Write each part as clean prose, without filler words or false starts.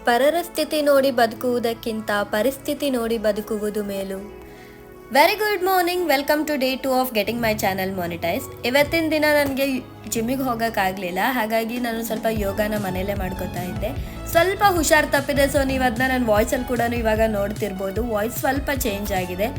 ಪರರ ಸ್ಥಿತಿ ನೋಡಿ ಬದುಕುವುದಕ್ಕಿಂತ ಪರಿಸ್ಥಿತಿ ನೋಡಿ ಬದುಕುವುದು ಮೇಲು. Very good morning, welcome to day 2 of getting my channel monetised. ಇವತ್ತಿನ ದಿನ ನನಗೆ ಜಿಮ್ಮಿಗೆ ಹೋಗೋಕ್ಕಾಗಲಿಲ್ಲ, ಹಾಗಾಗಿ ನಾನು ಸ್ವಲ್ಪ ಯೋಗನ ಮನೆಯಲ್ಲೇ ಮಾಡ್ಕೋತಾ ಇದ್ದೆ. ಸ್ವಲ್ಪ ಹುಷಾರು ತಪ್ಪಿದೆ, ಸೊ ನೀವು ಅದನ್ನ ನನ್ನ ವಾಯ್ಸಲ್ಲಿ ಕೂಡ ಇವಾಗ ನೋಡ್ತಿರ್ಬೋದು. ವಾಯ್ಸ್ ಸ್ವಲ್ಪ ಚೇಂಜ್ ಆಗಿದೆ.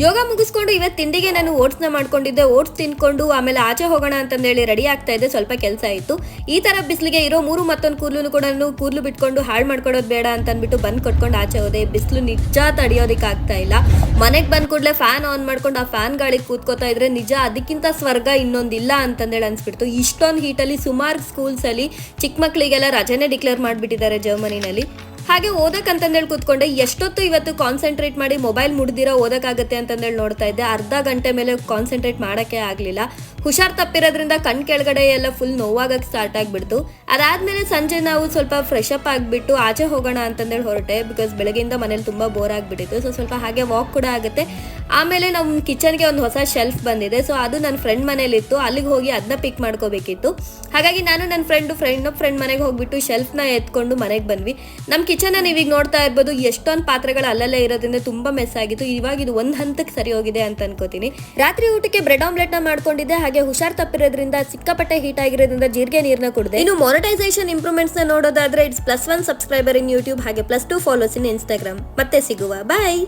ಯೋಗ ಮುಗಿಸ್ಕೊಂಡು ಇವತ್ತು ತಿಂಡಿಗೆ ನಾನು ಓಟ್ಸ್ನ ಮಾಡ್ಕೊಂಡಿದ್ದೆ. ಓಟ್ಸ್ ತಿನ್ಕೊಂಡು ಆಮೇಲೆ ಆಚೆ ಹೋಗೋಣ ಅಂತಂದೇಳಿ ರೆಡಿ ಆಗ್ತಾ ಇದ್ದೆ. ಸ್ವಲ್ಪ ಕೆಲಸ ಇತ್ತು. ಈ ಥರ ಬಿಸಿಲಿಗೆ ಇರೋ ಮತ್ತೊಂದು ಕೂದಲು ಕೂಡ ಕೂದಲು ಬಿಟ್ಕೊಂಡು ಹಾಳು ಮಾಡ್ಕೊಡೋದು ಬೇಡ ಅಂತಂದ್ಬಿಟ್ಟು ಬಂದು ಕೊಟ್ಕೊಂಡು ಆಚೆ ಹೋದೆ. ಬಿಸಿಲು ನಿಜ ತಡೆಯೋದಕ್ಕೆ ಆಗ್ತಾ ಇಲ್ಲ. ಮನೆಗೆ ಬಂದ ಕೂಡಲೇ ಫ್ಯಾನ್ ಆನ್ ಮಾಡ್ಕೊಂಡು ಆ ಫ್ಯಾನ್ ಗಾಳಿಗೆ ಕೂತ್ಕೋತಾ ಇದ್ರೆ ನಿಜ ಅದಕ್ಕಿಂತ ಸ್ವರ್ಗ ಇನ್ನೊಂದಿಲ್ಲ ಅಂತಂದೇಳಿ ಅನ್ಸ್ಬಿಡ್ತು. ಇಷ್ಟೊಂದು ಹೀಟಲ್ಲಿ ಸುಮಾರು ಸ್ಕೂಲ್ಸಲ್ಲಿ ಚಿಕ್ಕ ಮಕ್ಕಳಿಗೆಲ್ಲ ರಜೆನೇ ಡಿಕ್ಲೇರ್ ಮಾಡಿಬಿಟ್ಟಿದ್ದಾರೆ ಜರ್ಮನಿನಲ್ಲಿ. ಹಾಗೆ ಓದಕ್ಕಂತಂದೇಳಿ ಕೂತ್ಕೊಂಡೆ. ಎಷ್ಟೊತ್ತು ಇವತ್ತು ಕಾನ್ಸಂಟ್ರೇಟ್ ಮಾಡಿ ಮೊಬೈಲ್ ಮುಡ್ದಿರೋ ಓದಕ್ಕಾಗತ್ತೆ ಅಂತಂದೇಳಿ ನೋಡ್ತಾ ಇದ್ದೆ. ಅರ್ಧ ಗಂಟೆ ಮೇಲೆ ಕಾನ್ಸಂಟ್ರೇಟ್ ಮಾಡೋಕ್ಕೆ ಆಗಲಿಲ್ಲ. ಹುಷಾರು ತಪ್ಪಿರೋದ್ರಿಂದ ಕಣ್ ಕೆಳಗಡೆ ಎಲ್ಲ ಫುಲ್ ನೋವಾಗಕ್ಕೆ ಸ್ಟಾರ್ಟ್ ಆಗಿಬಿಡ್ತು. ಅದಾದಮೇಲೆ ಸಂಜೆ ನಾವು ಸ್ವಲ್ಪ ಫ್ರೆಶ್ ಅಪ್ ಆಗಿಬಿಟ್ಟು ಆಚೆ ಹೋಗೋಣ ಅಂತಂದೇಳಿ ಹೊರಟೆ. ಬಿಕಾಸ್ ಬೆಳಗ್ಗೆಯಿಂದ ಮನೇಲಿ ತುಂಬ ಬೋರ್ ಆಗಿಬಿಟ್ಟಿತ್ತು. ಸೊ ಸ್ವಲ್ಪ ಹಾಗೆ ವಾಕ್ ಕೂಡ ಆಗುತ್ತೆ. ಆಮೇಲೆ ನಮ್ಮ ಕಿಚನ್ಗೆ ಒಂದು ಹೊಸ ಶೆಲ್ಫ್ ಬಂದಿದೆ. ಸೊ ಅದು ನನ್ನ ಫ್ರೆಂಡ್ ಮನೇಲಿತ್ತು. ಅಲ್ಲಿಗೆ ಹೋಗಿ ಅದನ್ನ ಪಿಕ್ ಮಾಡ್ಕೋಬೇಕಿತ್ತು. ಹಾಗಾಗಿ ನಾನು ನನ್ನ ಫ್ರೆಂಡ್ ಮನೆಗೆ ಹೋಗ್ಬಿಟ್ಟು ಶೆಲ್ಫ್ನ ಎತ್ಕೊಂಡು ಮನೆಗೆ ಬಂದ್ವಿ. ನಮ್ಮ ಕಿಚನ್ನ ನೀವೀಗ ನೋಡ್ತಾ ಇರ್ಬೋದು. ಎಷ್ಟೊಂದು ಪಾತ್ರೆಗಳು ಅಲ್ಲಲ್ಲೇ ಇರೋದ್ರಿಂದ ತುಂಬ ಮೆಸ್ ಆಗಿತ್ತು. ಇವಾಗ ಇದು ಒಂದು ಹಂತಕ್ಕೆ ಸರಿ ಹೋಗಿದೆ ಅಂತ ಅನ್ಕೋತೀನಿ. ರಾತ್ರಿ ಊಟಕ್ಕೆ ಬ್ರೆಡ್ ಆಮ್ಲೆಟ್ನ ಮಾಡ್ಕೊಂಡಿದ್ದೆ. ಹಾಗೆ ಹುಷಾರ್ ತಪ್ಪಿರೋದ್ರಿಂದ ಸಿಕ್ಕಾಪಟ್ಟೆ ಹೀಟ್ ಆಗಿರೋದ್ರಿಂದ ಜೀರಿಗೆ ನೀರನ್ನ ಕುಡಿದೆ. ಇನ್ನು ಮಾನಿಟೈಸೇಷನ್ ಇಂಪ್ರೂವ್ಮೆಂಟ್ಸ್ ನ ನೋಡೋದಾದ್ರೆ ಇಟ್ಸ್ +1 ಸಬ್ಸ್ಕ್ರೈಬರ್ ಇನ್ ಯೂಟ್ಯೂಬ್, ಹಾಗೆ +2 ಫಾಲೋವರ್ಸ್ ಇನ್ ಇನ್ಸ್ಟಾಗ್ರಾಮ್. ಮತ್ತೆ ಸಿಗುವ, ಬಾಯ್.